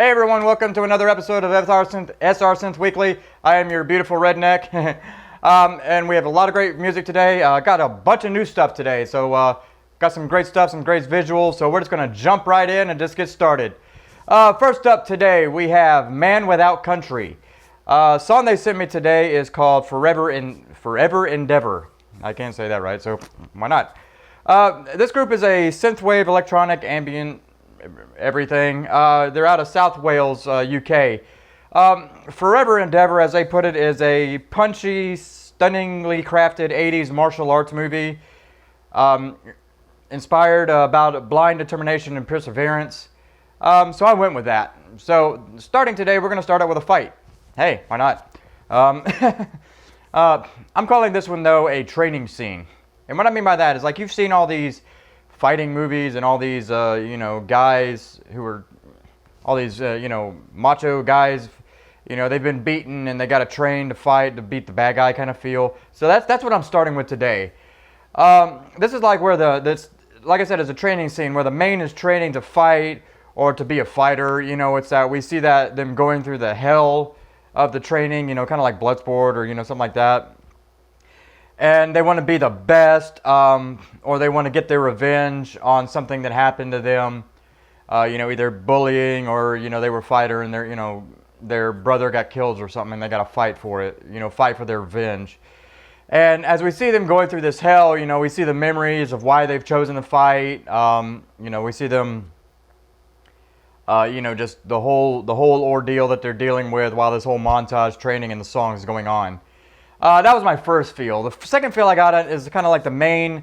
Hey everyone, welcome to another episode of SR Synth Weekly. I am your beautiful Redneck. And we have a lot of great music today. Got a bunch of new stuff today, so got some great stuff, some great visuals, so we're just going to jump right in and just get started. First up today, we have Man Without Country. Song they sent me today is called Forever Endeavour. I can't say that right, so why not? This group is a synthwave, electronic, ambient, everything. They're out of South Wales, UK. Forever Endeavour, as they put it, is a punchy, stunningly crafted 80s martial arts movie inspired about blind determination and perseverance. So I went with that. So starting today, we're going to start out with a fight. Hey, why not? I'm calling this one, though, a training scene. And what I mean by that is, like, you've seen all these fighting movies and all these, guys who are, all these, macho guys, they've been beaten and they got to train to fight, to beat the bad guy kind of feel. So that's what I'm starting with today. This is like where like I said, it's a training scene where the main is training to fight or to be a fighter. It's that we see that them going through the hell of the training, kind of like Bloodsport or, something like that. And they want to be the best, or they want to get their revenge on something that happened to them, either bullying or, they were a fighter and their brother got killed or something and they got to fight for it, fight for their revenge. And as we see them going through this hell, we see the memories of why they've chosen to fight. We see them, just the whole ordeal that they're dealing with while this whole montage training and the song is going on. That was my first feel. The second feel I got is kind of like the main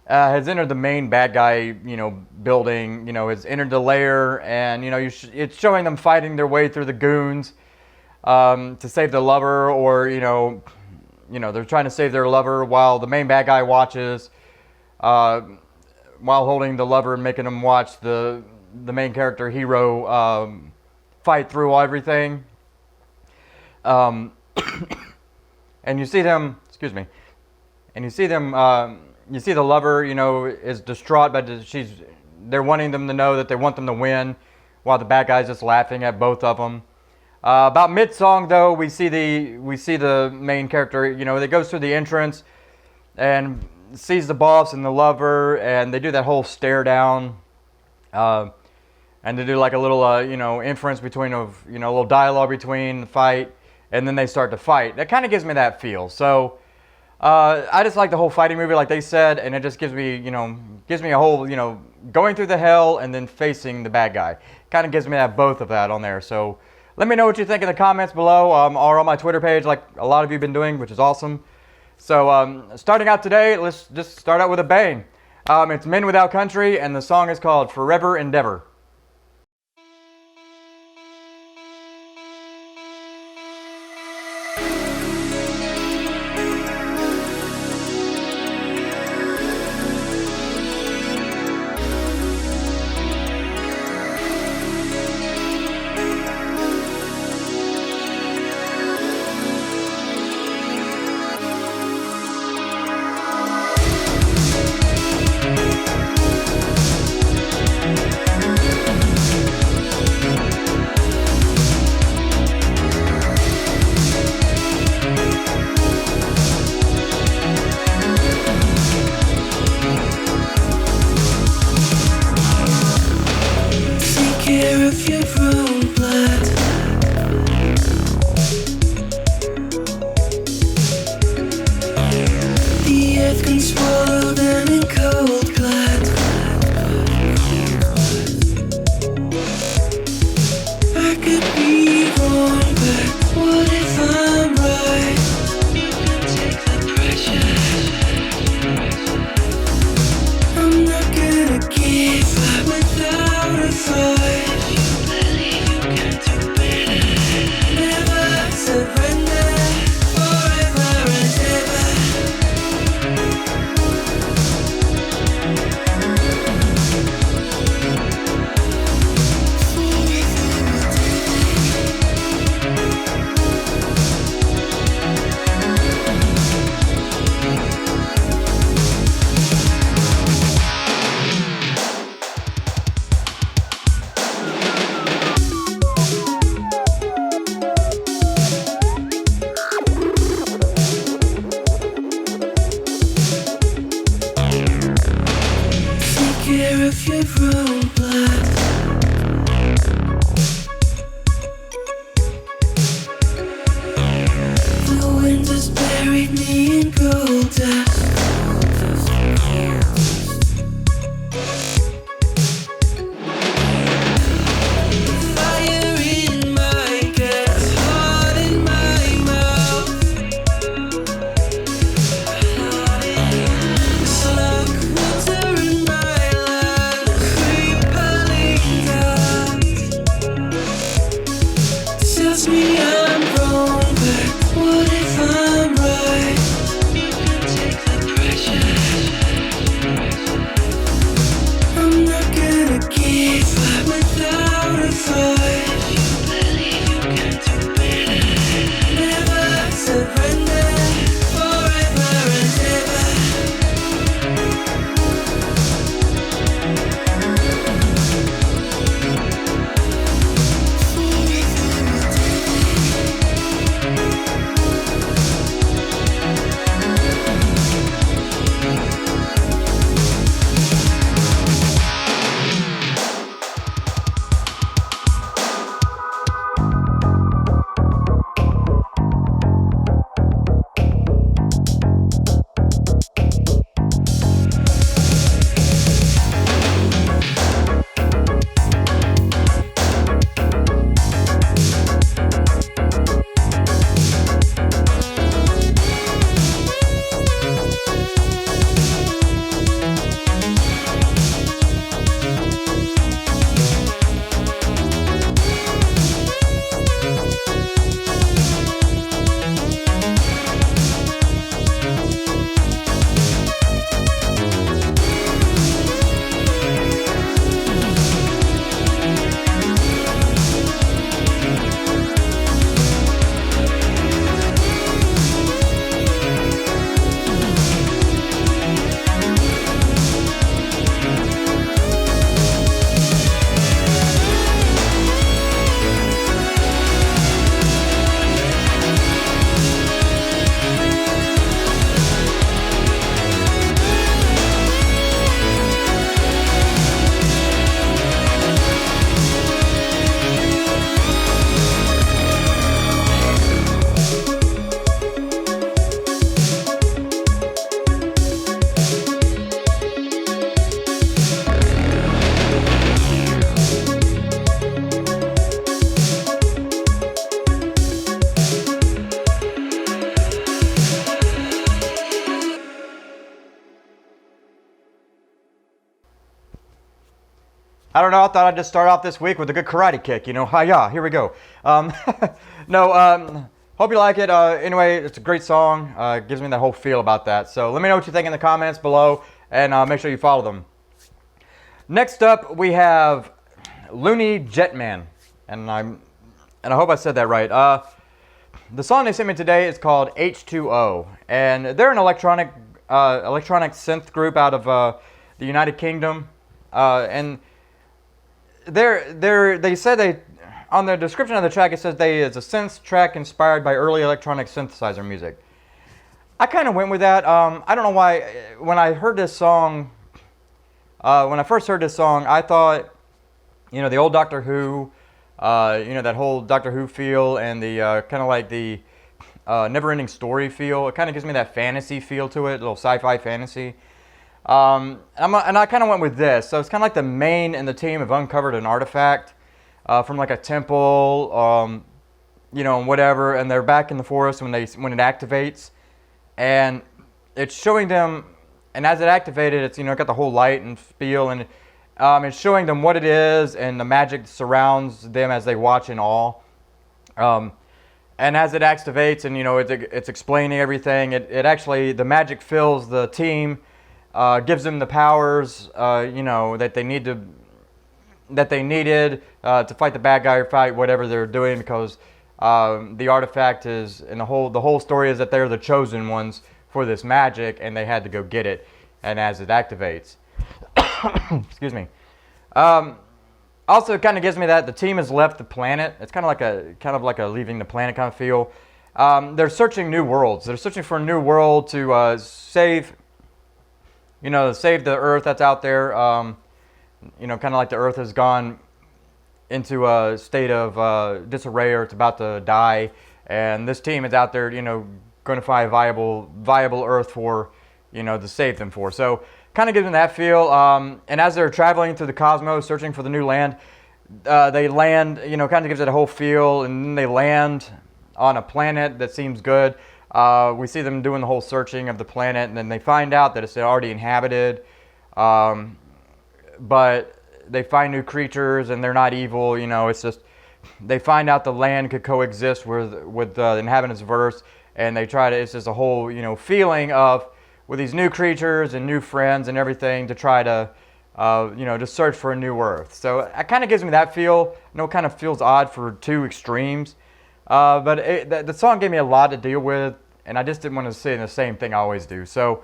has entered the main bad guy, building. Has entered the lair, and it's showing them fighting their way through the goons to save the lover, or they're trying to save their lover while the main bad guy watches, while holding the lover and making them watch the main character hero fight through everything. And you see them, and you see the lover, is distraught, but they're wanting them to know that they want them to win, while the bad guy's just laughing at both of them. About mid-song, though, we see the main character, that goes through the entrance and sees the boss and the lover, and they do that whole stare down, and they do like a little, inference between a little dialogue between the fight. And then they start to fight. That kind of gives me that feel. So I just like the whole fighting movie, like they said, and it just gives me a whole, going through the hell and then facing the bad guy. Kind of gives me both of that on there. So let me know what you think in the comments below, or on my Twitter page, like a lot of you have been doing, which is awesome. So starting out today, let's just start out with a bang. It's Men Without Country, and the song is called Forever Endeavour. just buried me in gold dust. Fire in my guts, heart in my mouth. It's like water in my lungs, repelling down. Tells me I'm wrong, but what if I'm right? You can take the pressure. I'm not gonna give up without a fight. You believe you can do better. Never surrender, forever and ever. I don't know, I thought I'd just start off this week with a good karate kick, you know, hi-ya, here we go. Hope you like it. Anyway, it's a great song, gives me that whole feel about that. So let me know what you think in the comments below, and make sure you follow them. Next up, we have LooneyJetman, and I hope I said that right. The song they sent me today is called H2O, and they're an electronic synth group out of the United Kingdom, and they said on the description of the track it says it's a synth track inspired by early electronic synthesizer music. I kind of went with that. I don't know why. When I heard this song, when I first heard this song, I thought, you know, the old Doctor Who, you know, that whole Doctor Who feel, and the kind of like the never-ending story feel. It kind of gives me that fantasy feel to it, a little sci-fi fantasy. And I kind of went with this. So it's kind of like the main and the team have uncovered an artifact from like a temple, you know, and whatever, and they're back in the forest when it activates, and it's showing them. And as it activated, it's, you know, got the whole light and feel, and it's showing them what it is, and the magic surrounds them as they watch in awe. And as it activates, and, you know, it's explaining everything. It actually, the magic fills the team, gives them the powers, you know, that they needed to fight the bad guy or fight whatever they're doing, because the artifact is, and the whole story is that they're the chosen ones for this magic, and they had to go get it. And as it activates, excuse me. Also, it kind of gives me that the team has left the planet. It's kind of like a leaving the planet kind of feel. They're searching new worlds. They're searching for a new world to save the Earth that's out there. You know, kind of like the Earth has gone into a state of disarray, or it's about to die. And this team is out there, you know, going to find a viable Earth for, to save them for. So kind of gives them that feel. And as they're traveling through the cosmos, searching for the new land, they land, kind of gives it a whole feel, and then they land on a planet that seems good. We see them doing the whole searching of the planet, and then they find out that it's already inhabited. But they find new creatures, and they're not evil. It's just they find out the land could coexist with the inhabitants of Earth, and they try to. It's just a whole feeling of with these new creatures and new friends and everything to try to to search for a new Earth. So it kind of gives me that feel. I know it kind of feels odd for two extremes, but the song gave me a lot to deal with, and I just didn't want to say the same thing I always do. So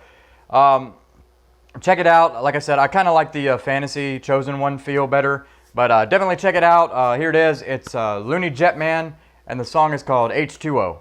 check it out. Like I said, I kind of like the fantasy Chosen One feel better, but definitely check it out. Here it is. It's LooneyJetman, and the song is called H2O.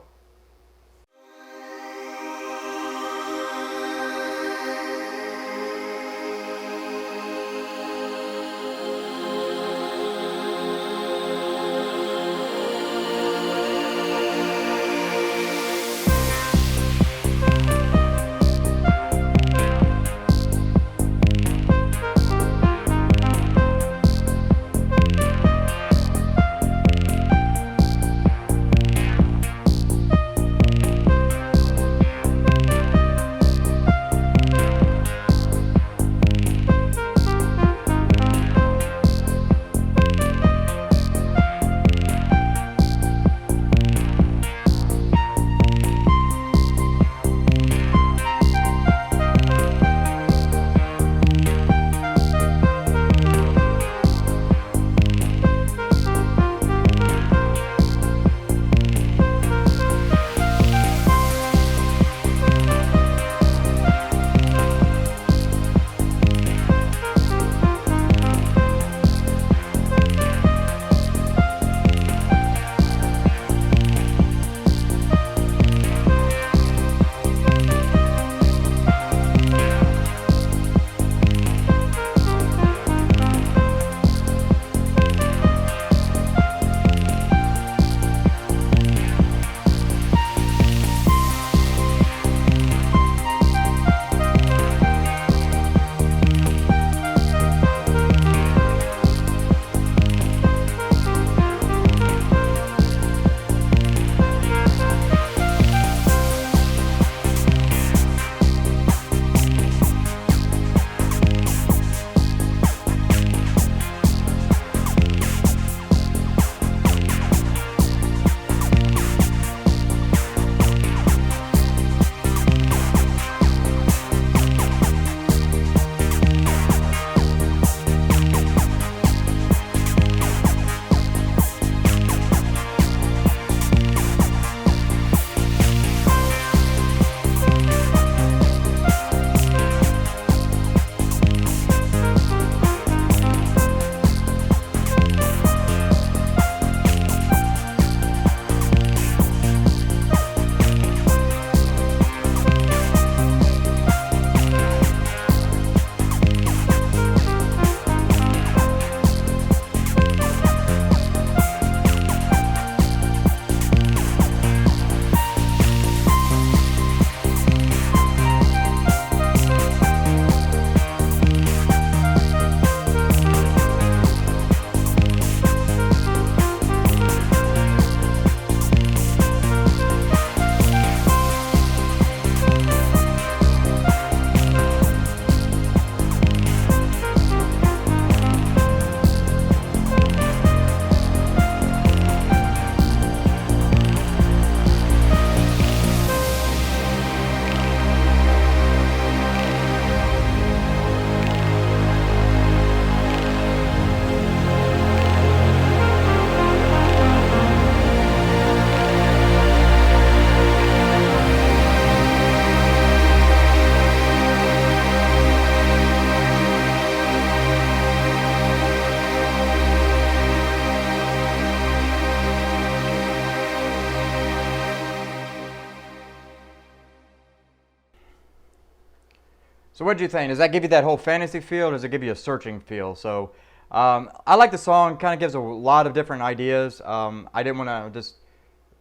So what do you think? Does that give you that whole fantasy feel, or does it give you a searching feel? So I like the song. Kind of gives a lot of different ideas. I didn't want to just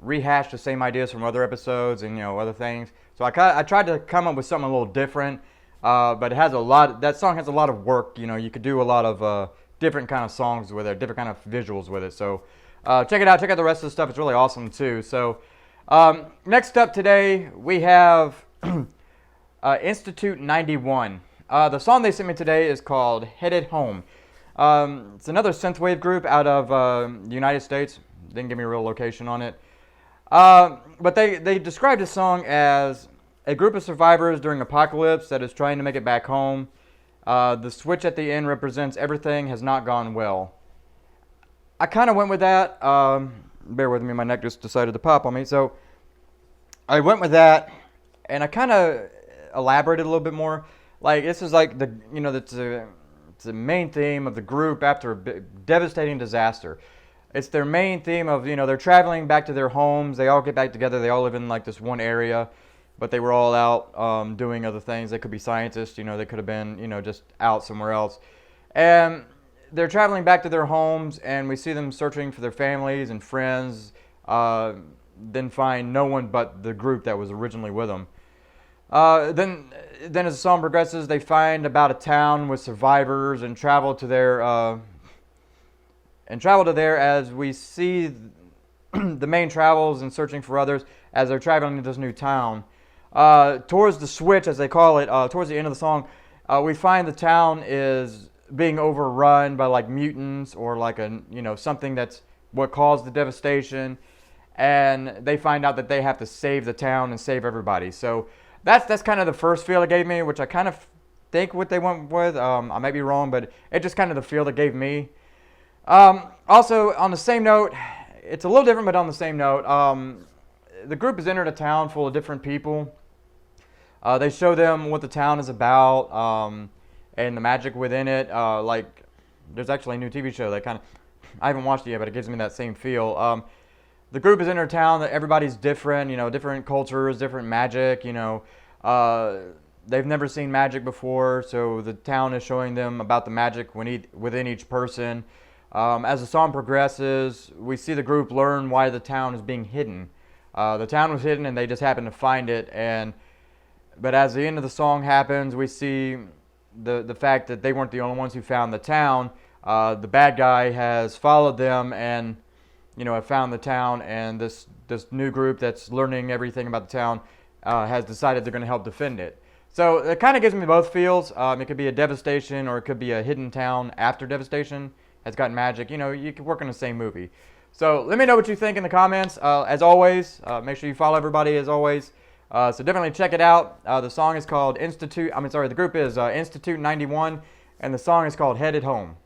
rehash the same ideas from other episodes and other things. So I tried to come up with something a little different, but it has a lot. That song has a lot of work. You could do a lot of different kind of songs with it, different kind of visuals with it. So check it out. Check out the rest of the stuff. It's really awesome too. So next up today we have Institute 91. The song they sent me today is called Headed Home. It's another synthwave group out of the United States. Didn't give me a real location on it. But they described the song as a group of survivors during apocalypse that is trying to make it back home. The switch at the end represents everything has not gone well. I kind of went with that. Bear with me, my neck just decided to pop on me. So I went with that, and I kind of elaborated a little bit more. Like, this is like it's the main theme of the group after a devastating disaster. It's their main theme of, they're traveling back to their homes. They all get back together. They all live in like this one area, but they were all out doing other things. They could be scientists, they could have been, just out somewhere else. And they're traveling back to their homes, and we see them searching for their families and friends, then find no one but the group that was originally with them. Then as the song progresses, they find about a town with survivors and travel to there as we see the main travels and searching for others as they're traveling to this new town. Towards the switch, as they call it, towards the end of the song, we find the town is being overrun by like mutants or like something that's what caused the devastation, and they find out that they have to save the town and save everybody. So that's kind of the first feel it gave me, which I kind of think what they went with. I might be wrong, but it's just kind of the feel it gave me. Also, on the same note, it's a little different, but on the same note, the group has entered a town full of different people. They show them what the town is about, and the magic within it. Like, there's actually a new TV show that I haven't watched it yet, but it gives me that same feel. The group is in a town that everybody's different, different cultures, different magic, they've never seen magic before, so the town is showing them about the magic within each person. As the song progresses, we see the group learn why the town is being hidden. The town was hidden and they just happened to find it, but as the end of the song happens, we see the fact that they weren't the only ones who found the town. The bad guy has followed them and have found the town, and this new group that's learning everything about the town has decided they're going to help defend it. So it kind of gives me both feels. It could be a devastation, or it could be a hidden town after devastation has gotten magic. You could work in the same movie. So let me know what you think in the comments. As always, make sure you follow everybody as always. So definitely check it out. The song is called the group is Institute 91, and the song is called Headed Home.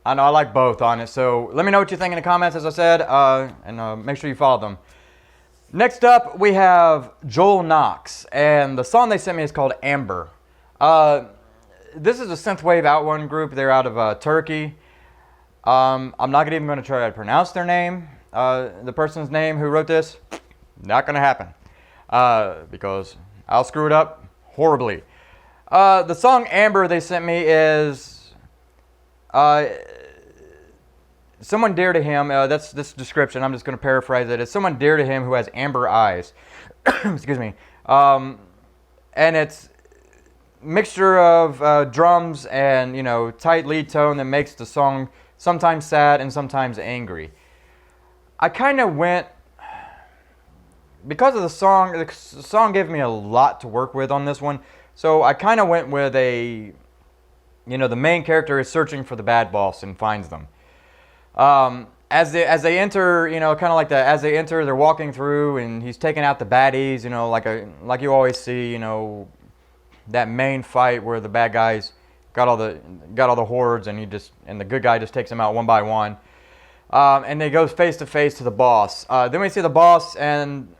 I know I like both on it. So let me know what you think in the comments, as I said, and make sure you follow them. Next up, we have Joel Knox, and the song they sent me is called Amber. This is a synthwave out-one group. They're out of Turkey. I'm not even going to try to pronounce their name. The person's name who wrote this, not going to happen, because I'll screw it up horribly. The song Amber they sent me is someone dear to him. That's this description. I'm just going to paraphrase it. It's someone dear to him who has amber eyes. Excuse me. And it's mixture of drums and, you know, tight lead tone that makes the song sometimes sad and sometimes angry. I kind of went, because of the song gave me a lot to work with on this one, so I kind of went with a, you know, the main character is searching for the bad boss and finds them. As they enter, you know, kind of like that, as they enter, they're walking through and he's taking out the baddies, you know, like you always see, you know, that main fight where the bad guys got all the hordes and the good guy just takes them out one by one. And they goes face to face to the boss. Then we see the boss and,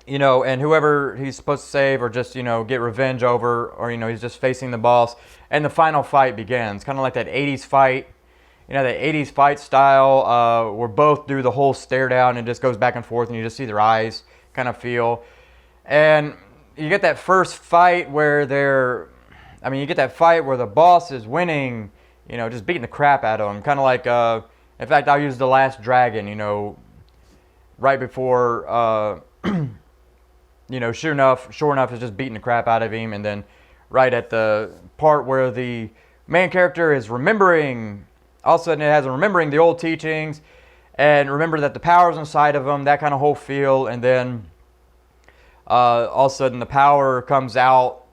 you know, and whoever he's supposed to save or just, you know, get revenge over, or, you know, he's just facing the boss, and the final fight begins. Kind of like that 80s fight, you know, that 80s fight style, where both do the whole stare down and just goes back and forth and you just see their eyes kind of feel. And you get that first fight where you get that fight where the boss is winning, you know, just beating the crap out of him. Kind of like, in fact, I'll use The Last Dragon, you know, right before, you know, sure enough is just beating the crap out of him. And then right at the part where the main character is remembering, all of a sudden it has him remembering the old teachings and remember that the power's inside of him, that kind of whole feel. And then all of a sudden the power comes out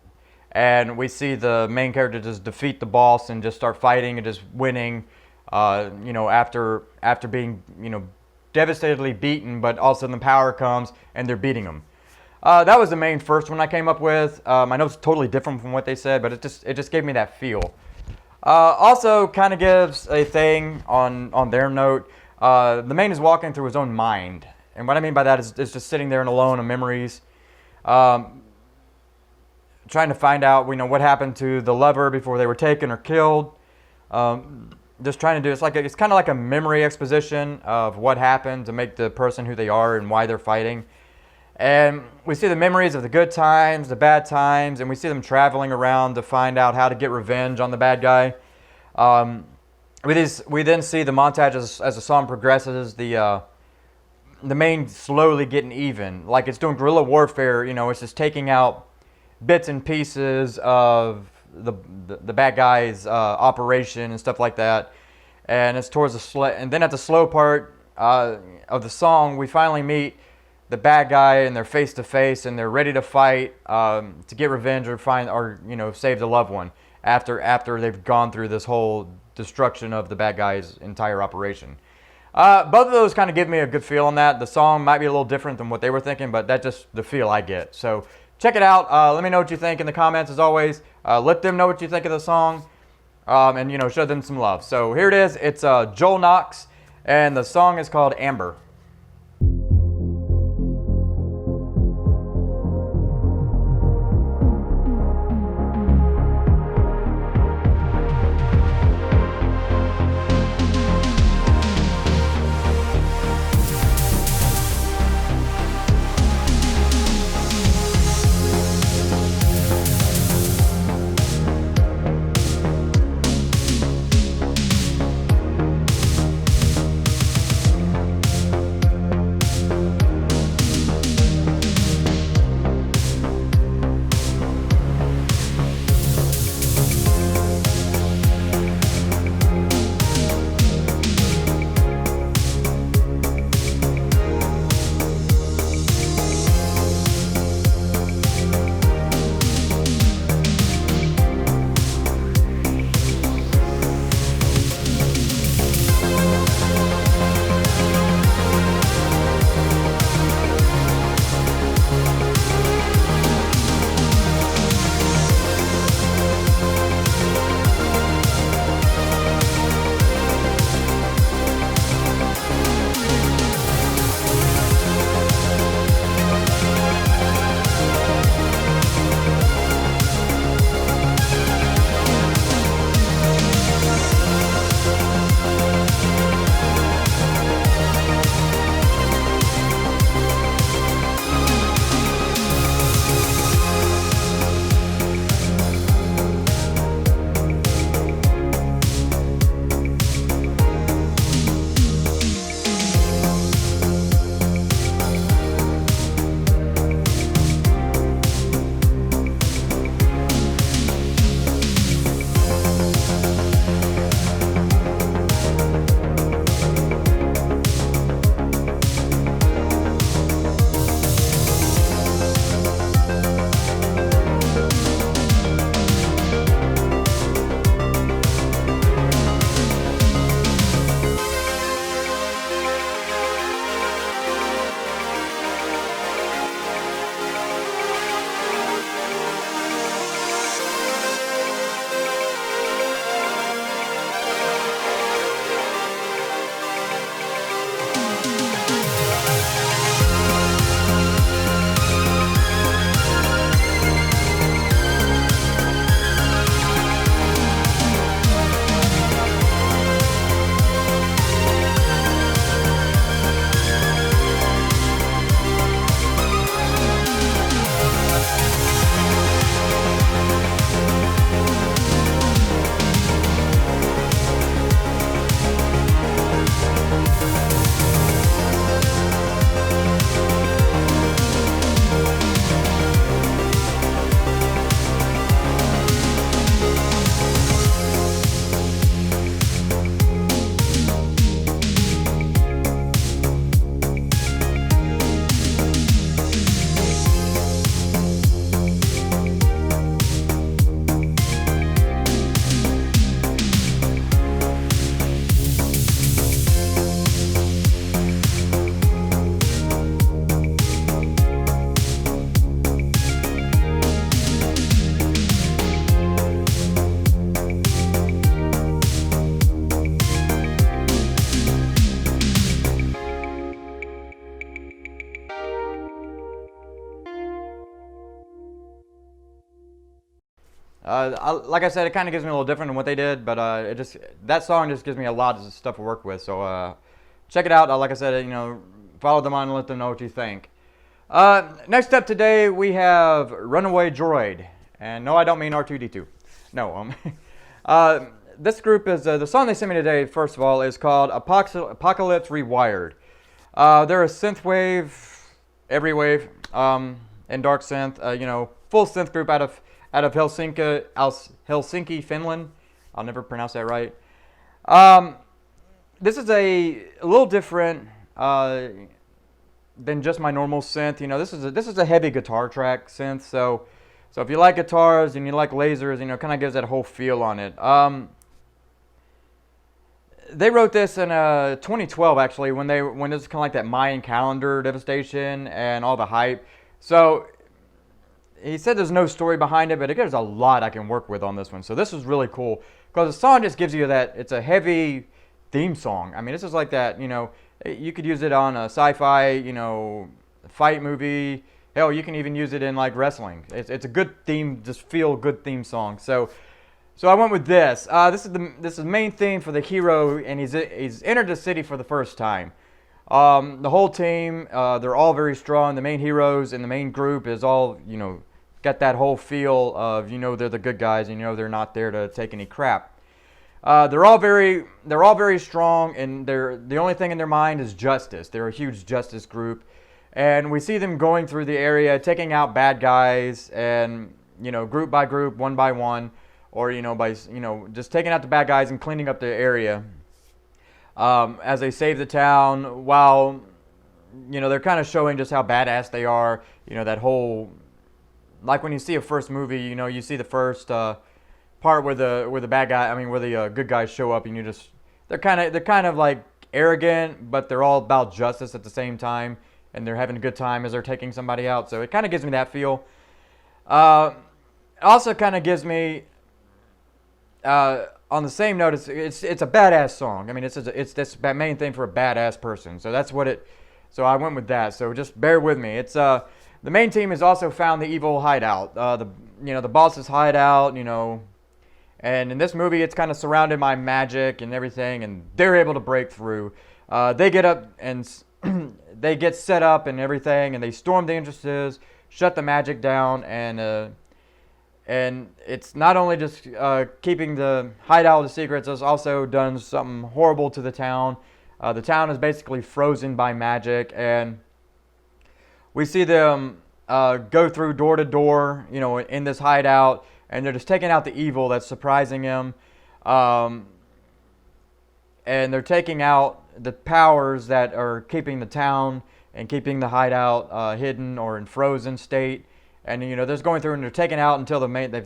and we see the main character just defeat the boss and just start fighting and just winning, you know, after being, you know, devastatedly beaten, but all of a sudden the power comes and they're beating him. That was the main first one I came up with. I know it's totally different from what they said, but it just gave me that feel. Also kind of gives a thing on their note. The main is walking through his own mind. And what I mean by that is just sitting there and alone in memories. Trying to find out, you know, what happened to the lover before they were taken or killed. Just trying to do, it's kind of like a memory exposition of what happened to make the person who they are and why they're fighting. And we see the memories of the good times, the bad times, and we see them traveling around to find out how to get revenge on the bad guy. We then see the montage as the song progresses, the main slowly getting even, like it's doing guerrilla warfare. You know, it's just taking out bits and pieces of the bad guy's operation and stuff like that. And it's towards and then at the slow part of the song, we finally meet the bad guy and they're face to face and they're ready to fight to get revenge or you know, save the loved one after they've gone through this whole destruction of the bad guy's entire operation. Both of those kind of give me a good feel on that. The song might be a little different than what they were thinking, but that's just the feel I get. So check it out. Let me know what you think in the comments as always. Let them know what you think of the song, and, you know, show them some love. So here it is. It's Joel Knox, and the song is called Amber. Like I said, it kind of gives me a little different than what they did, but that song just gives me a lot of stuff to work with. So check it out. Like I said, follow them on and let them know what you think. Next up today we have Runaway Droid, and no, I don't mean R2D2. No, this group is the song they sent me today. First of all, is called Apocalypse Rewired. They're a synthwave, every wave, and dark synth. Full synth group out of Helsinki, Finland. I'll never pronounce that right. This is a little different than just my normal synth. This is a heavy guitar track synth. So if you like guitars and you like lasers, kind of gives that whole feel on it. They wrote this in 2012, actually, when it was kind of like that Mayan calendar devastation and all the hype. So he said there's no story behind it, but there's a lot I can work with on this one. So this was really cool because the song just gives you that. It's a heavy theme song. I mean, this is like that. You could use it on a sci-fi, fight movie. Hell, you can even use it in like wrestling. It's a good theme, just feel good theme song. So I went with this. This is the main theme for the hero, and he's entered the city for the first time. The whole team, they're all very strong. The main heroes and the main group is all, got that whole feel of, they're the good guys, and they're not there to take any crap. They're all very strong, and the only thing in their mind is justice. They're a huge justice group, and we see them going through the area, taking out bad guys, and group by group, one by one, or by just taking out the bad guys and cleaning up the area. As they save the town, while they're kind of showing just how badass they are. That whole, like when you see a first movie, you see the first part where the bad guy, where the good guys show up, and they're kind of like arrogant, but they're all about justice at the same time, and they're having a good time as they're taking somebody out. So it kind of gives me that feel. It also kind of gives me, on the same note, it's a badass song. It's this main thing for a badass person. So that's what it. So I went with that. So just bear with me. It's the main team has also found the evil hideout. The boss's hideout. And in this movie, it's kind of surrounded by magic and everything, and they're able to break through. They get up and they get set up and everything, and they storm the entrances, shut the magic down, and it's not only just keeping the hideout a secret, it's also done something horrible to the town. The town is basically frozen by magic, and we see them go through door to door, in this hideout, and they're just taking out the evil that's surprising him. And they're taking out the powers that are keeping the town and keeping the hideout hidden or in frozen state. And they're just going through and they're taking out until they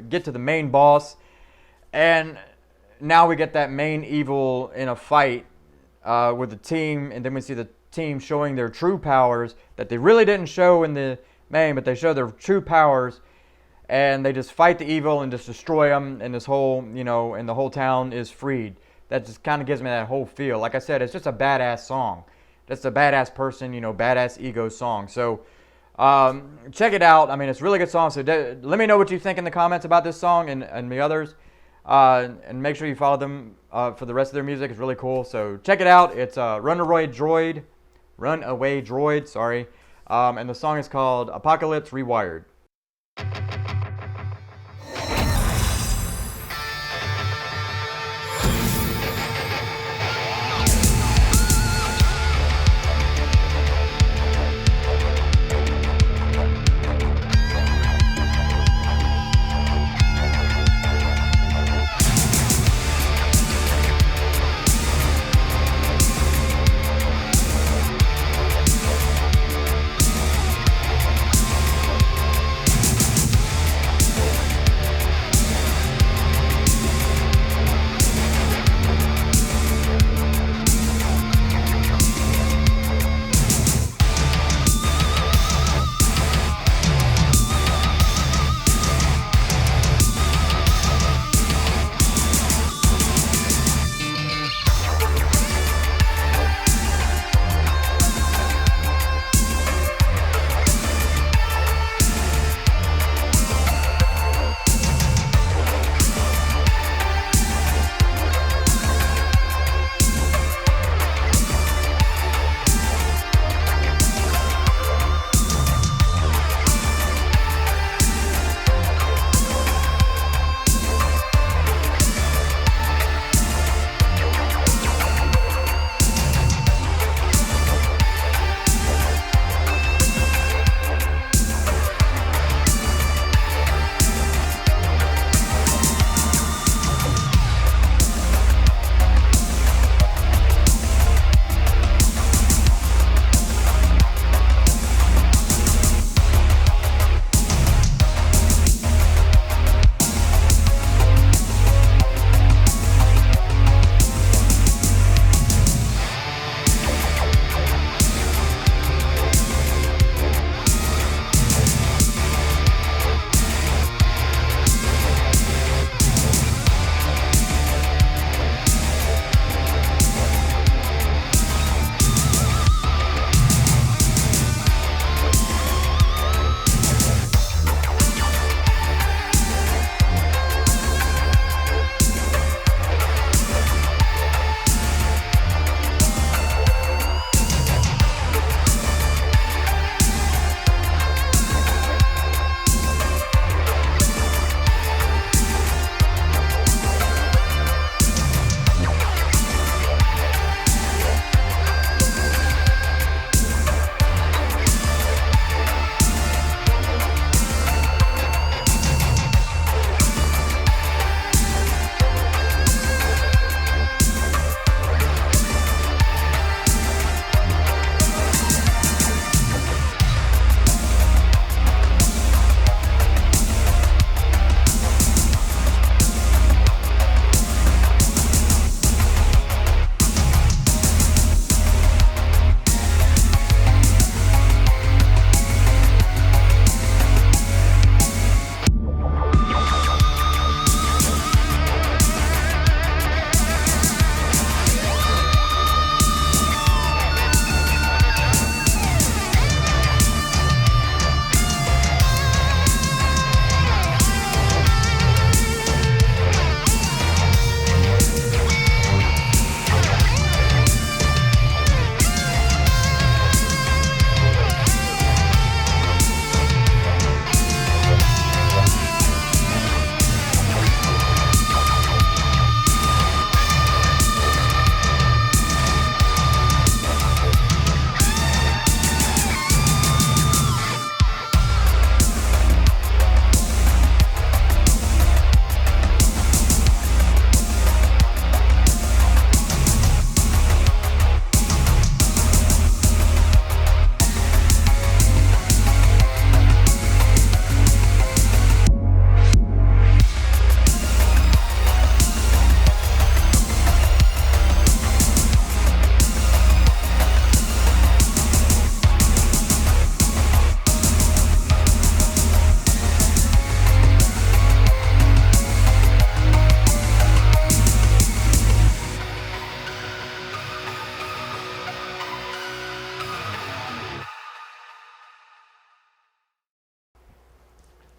get to the main boss. And now we get that main evil in a fight with the team, and then we see the team showing their true powers that they really didn't show in the main, but they show their true powers, and they just fight the evil and just destroy them, and this whole, and the whole town is freed. That just kind of gives me that whole feel. Like I said, it's just a badass song. Just a badass person, badass ego song. So check it out. It's a really good song. So let me know what you think in the comments about this song and the others. And make sure you follow them for the rest of their music. It's really cool. So check it out. It's Runaway Droid, sorry. And the song is called Apocalypse Rewired.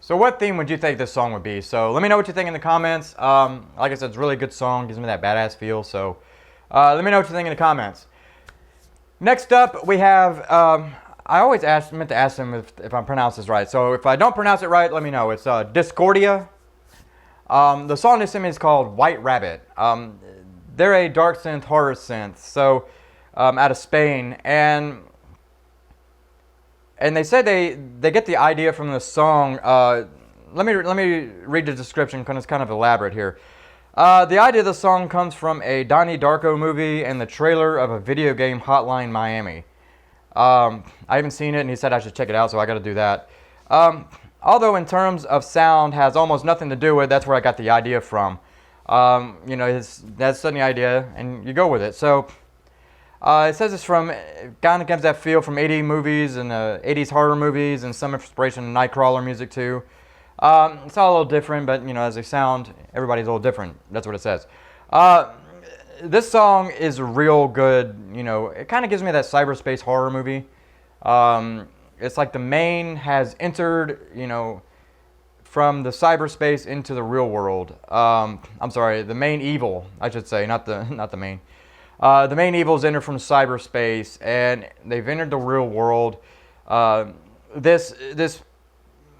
So what theme would you think this song would be? So let me know what you think in the comments. Like I said, it's a really good song. Gives me that badass feel. So let me know what you think in the comments. Next up, we have... I always meant to ask them if I'm pronouncing this right. So if I don't pronounce it right, let me know. It's Discordia. The song they sent me is called White Rabbit. They're a dark synth, horror synth. So out of Spain. And they said they get the idea from the song. Let me read the description because it's kind of elaborate here. The idea of the song comes from a Donnie Darko movie and the trailer of a video game, Hotline Miami. I haven't seen it, and he said I should check it out, so I got to do that. Although in terms of sound has almost nothing to do with it, that's where I got the idea from. You know, that's the idea, and you go with it. So it says it's from, kind of gives that feel from 80s movies and 80s horror movies, and some inspiration in Nightcrawler music too. It's all a little different, but you know, as they sound, everybody's a little different. That's what it says. This song is real good. You know, it kind of gives me that cyberspace horror movie. It's like the main has entered, you know, from the cyberspace into the real world. I'm sorry, the main evil, I should say, not the main. The main evil's entered from cyberspace, and they've entered the real world. This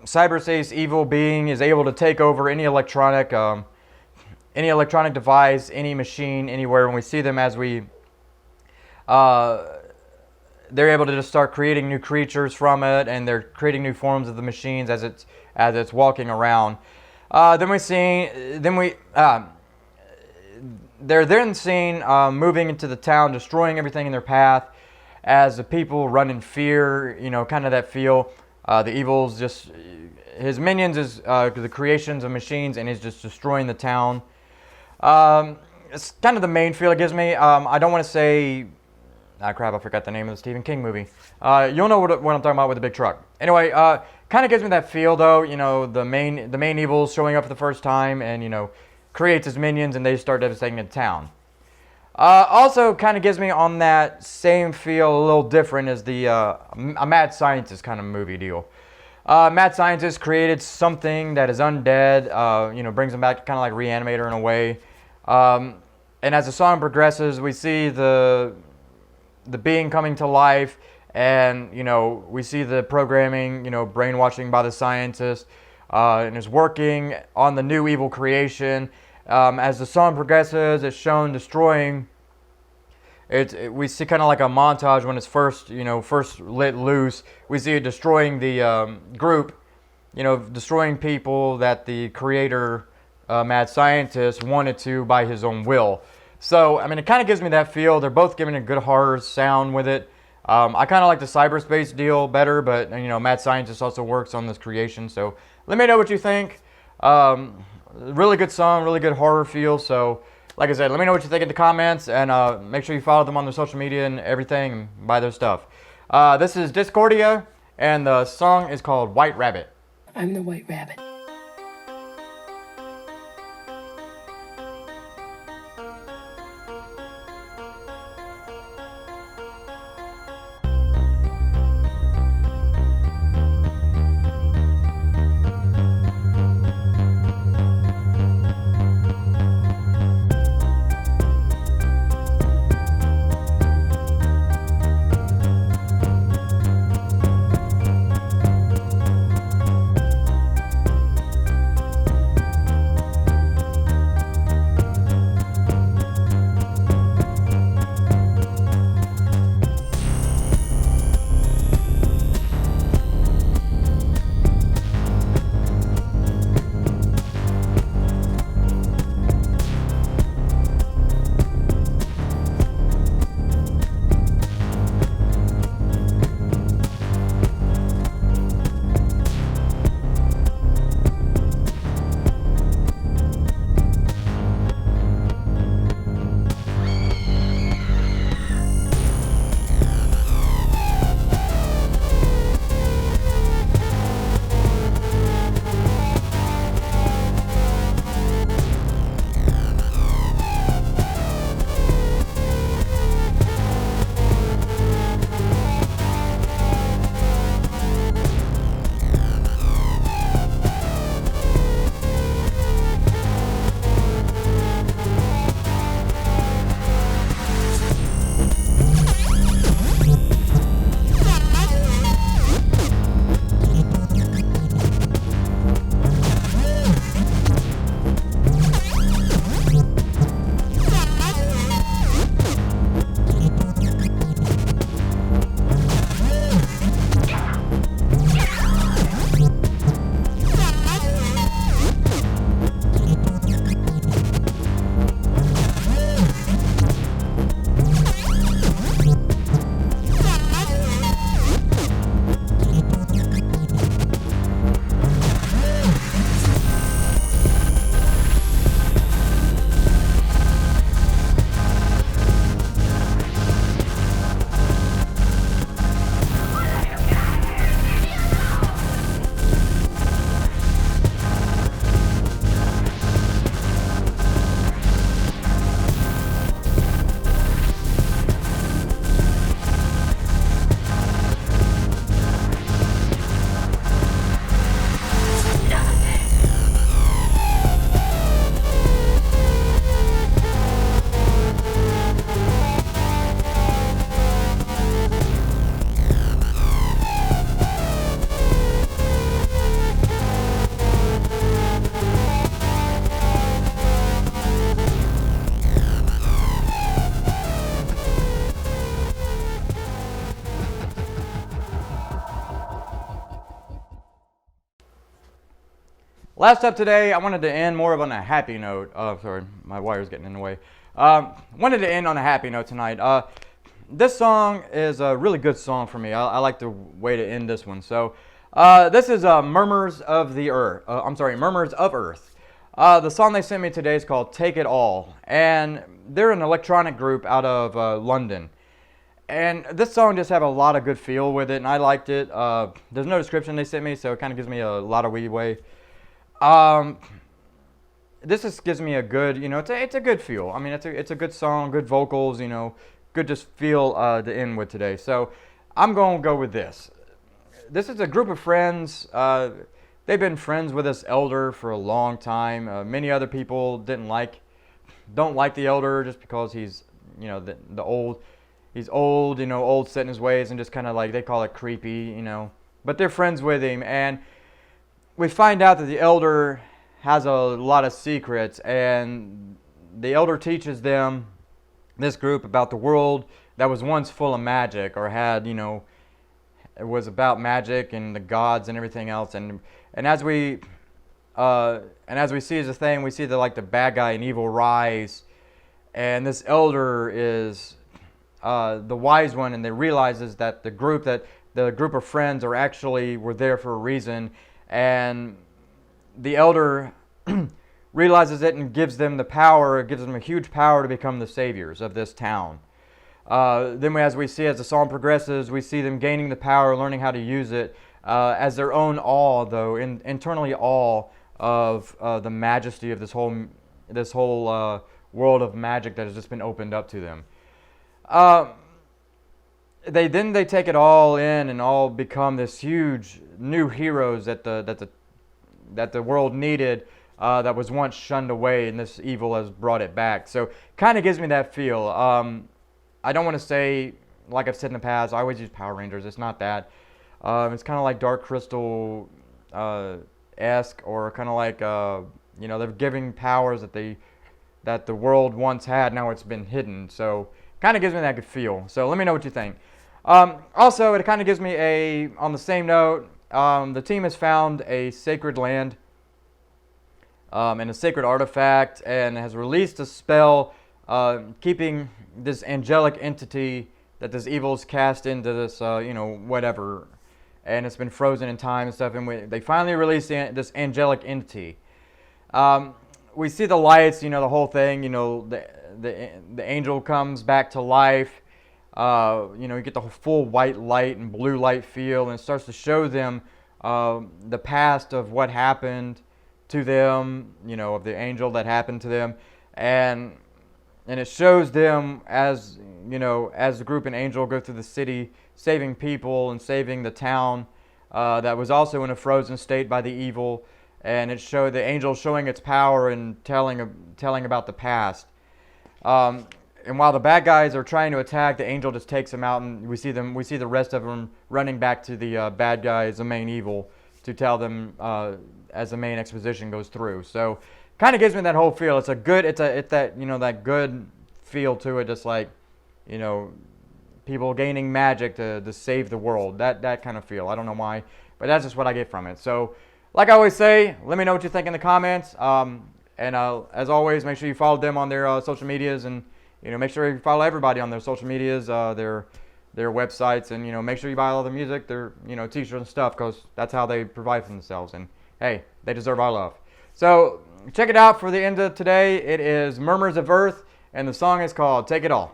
cyberspace evil being is able to take over any electronic device, any machine, anywhere. And we see them as they're able to just start creating new creatures from it, and they're creating new forms of the machines as it's walking around. They're then seen moving into the town, destroying everything in their path, as the people run in fear. You know, kind of that feel. The evil's just, his minions is the creations of machines, and he's just destroying the town. It's kind of the main feel it gives me. I don't want to say, crap, I forgot the name of the Stephen King movie. You'll know what I'm talking about with the big truck. Anyway, kind of gives me that feel though. You know, the main evil's showing up for the first time, and you know, creates his minions, and they start devastating the town. Also, kind of gives me on that same feel, a little different, as a mad scientist kind of movie deal. Mad scientist created something that is undead, you know, brings them back, kind of like Reanimator in a way. And as the song progresses, we see the being coming to life, and you know, we see the programming, you know, brainwashing by the scientist, and is working on the new evil creation. As the song progresses, it's shown destroying. We see kind of like a montage when it's first lit loose. We see it destroying the group, you know, destroying people that the creator, mad scientist, wanted to by his own will. So, I mean, it kind of gives me that feel. They're both giving a good horror sound with it. I kind of like the cyberspace deal better, but you know, mad scientist also works on this creation. So, let me know what you think. Really good song, really good horror feel. So, like I said, let me know what you think in the comments, and make sure you follow them on their social media and everything, and buy their stuff. This is Discordia, and the song is called White Rabbit. I'm the White Rabbit. Last up today, I wanted to end more of on a happy note. Oh, sorry, my wire's getting in the way. Wanted to end on a happy note tonight. This song is a really good song for me. I like the way to end this one. So, this is Murmurs of the Earth. Murmurs of Earth. The song they sent me today is called "Take It All," and they're an electronic group out of London. And this song just have a lot of good feel with it, and I liked it. There's no description they sent me, so it kind of gives me a lot of leeway. This just gives me a good, it's a good feel. I mean, it's a good song, good vocals, good just feel to end with today. So I'm going to go with this. This is a group of friends. They've been friends with this elder for a long time. Many other people don't like the elder just because he's, he's old, old set in his ways, and just kind of like, they call it creepy, But they're friends with him, and we find out that the elder has a lot of secrets, and the elder teaches them, this group, about the world that was once full of magic, or had, it was about magic and the gods and everything else. And as we see as a thing, we see the bad guy and evil rise, and this elder is the wise one, and they realizes that the group of friends were there for a reason, and the elder realizes it and gives them a huge power to become the saviors of this town. Then as the song progresses, we see them gaining the power, learning how to use it as their own awe, though, internally awe of the majesty of this whole world of magic that has just been opened up to them. They take it all in and all become this huge new heroes that the world needed, that was once shunned away, and this evil has brought it back. So kind of gives me that feel. I don't want to say, like I've said in the past, I always use Power Rangers. It's not that. It's kind of like Dark Crystal esque, or kind of like they're giving powers that the world once had. Now it's been hidden. So kind of gives me that good feel. So let me know what you think. Also, it kind of gives me on the same note, the team has found a sacred land and a sacred artifact, and has released a spell keeping this angelic entity that this evil's cast into this, whatever, and it's been frozen in time and stuff, and they finally released this angelic entity. We see the lights, the whole thing, the angel comes back to life. You get the full white light and blue light feel, and it starts to show them the past of what happened to them, of the angel that happened to them, and it shows them as the group and angel go through the city, saving people and saving the town that was also in a frozen state by the evil, and it showed the angel showing its power and telling about the past. And while the bad guys are trying to attack, the angel just takes them out, and we see the rest of them running back to the bad guys, the main evil, to tell them as the main exposition goes through. So, kind of gives me that whole feel. It's that good feel to it, just like, people gaining magic to save the world. That kind of feel. I don't know why, but that's just what I get from it. So, like I always say, let me know what you think in the comments. And as always, make sure you follow them on their social medias, and make sure you follow everybody on their social medias, their websites, and make sure you buy all the music, their t-shirts and stuff, because that's how they provide for themselves. And hey, they deserve our love. So check it out for the end of today. It is Murmurs of Earth, and the song is called "Take It All."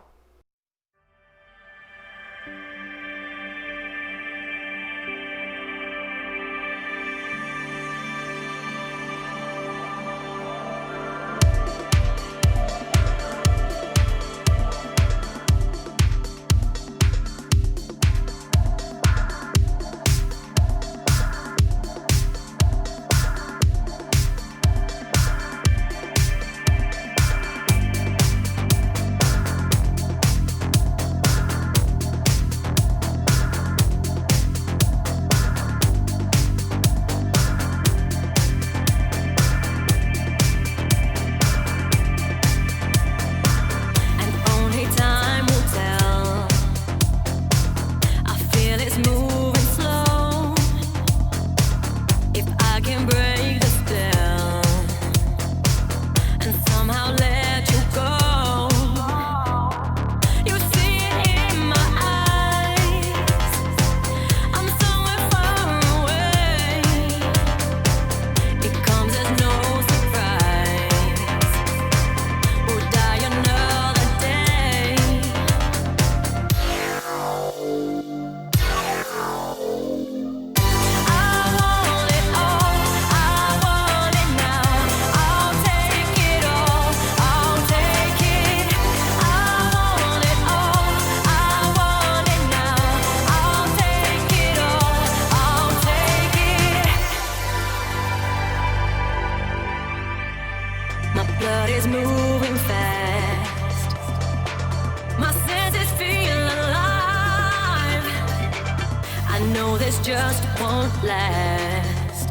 just won't last.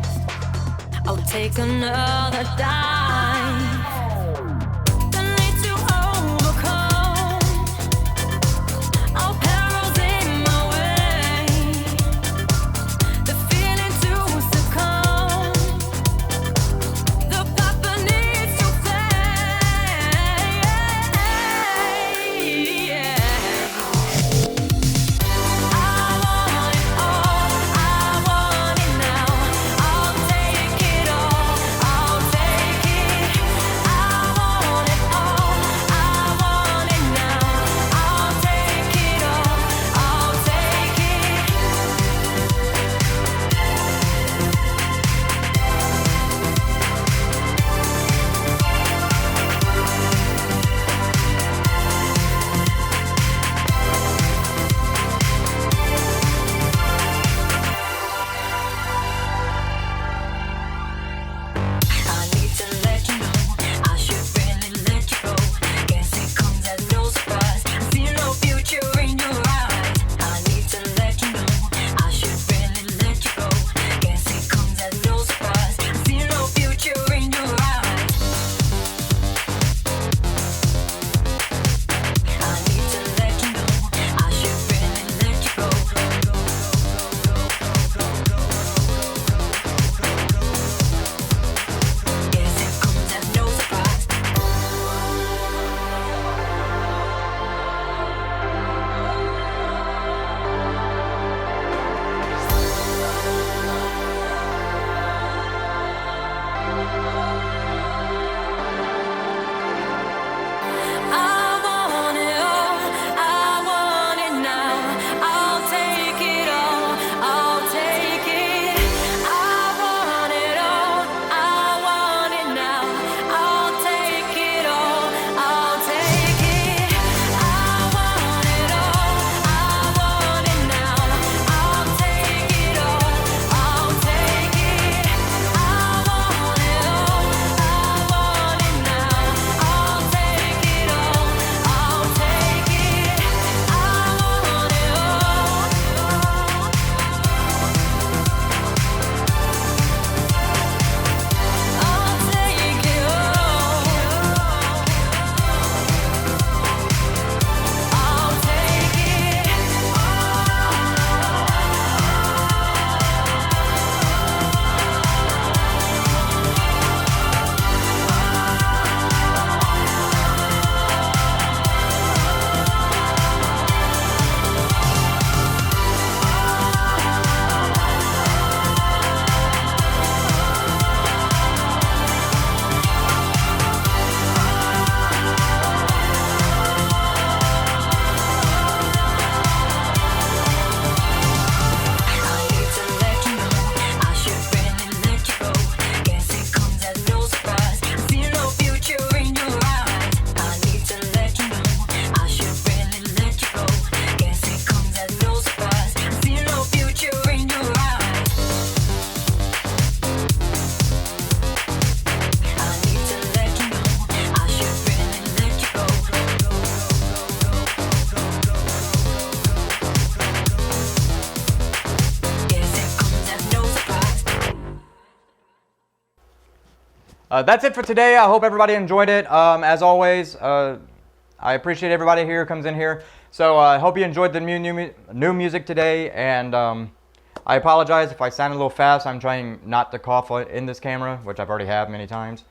I'll take another dive. The need to overcome all perils in my way. The feeling to succumb. The papa needs to fade. I want it all. I want it now. I'll take it all. I'll take it. I want it all. I want it now. I'll take it all. I'll take it. I need to let you know. I should really let you go. Guess it comes as no surprise. I see no future in your eyes. I need to let you know. I should really let you go. Guess it comes as no surprise. I see no future in your eyes. I need to let you know. I should really let you go. Guess it comes as no surprise. I want it all. I want it now. I'll take it all. I'll take it. I want it all. I want it now. I'll take it all. I'll take it. I want it all. I want it now. I'll take it all. I'll take it. I want it all. I want it now. I'll take it all. I'll take it. I want it all. I'll take it all. I'll take I need to let you know. I should really let you go. Guess it comes as no surprise. I see no future in your eyes. I need to let you know. I should really let you go. Guess it comes as no surprise. I see no future in your eyes. I need to let you know. I should really let you go. Guess it comes as no surprise. That's it for today. I hope everybody enjoyed it. As always, I appreciate everybody here who comes in here. So I hope you enjoyed the new music today. And I apologize if I sound a little fast. I'm trying not to cough in this camera, which I've already have many times.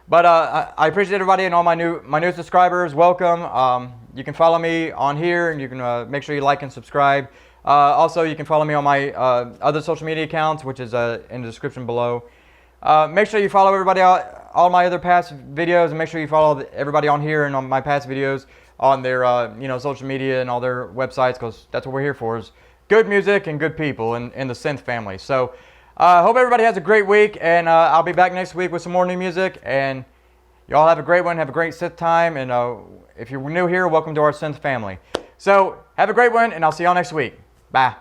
But I appreciate everybody and all my new subscribers. Welcome. You can follow me on here, and you can make sure you like and subscribe. Also, you can follow me on my other social media accounts, which is in the description below. Make sure you follow everybody, all my other past videos, and make sure you follow everybody on here and on my past videos on their social media and all their websites, because that's what we're here for, is good music and good people in the Synth family. So hope everybody has a great week, and I'll be back next week with some more new music. And y'all have a great one. Have a great Synth time. And if you're new here, welcome to our Synth family. So have a great one, and I'll see y'all next week. Bye.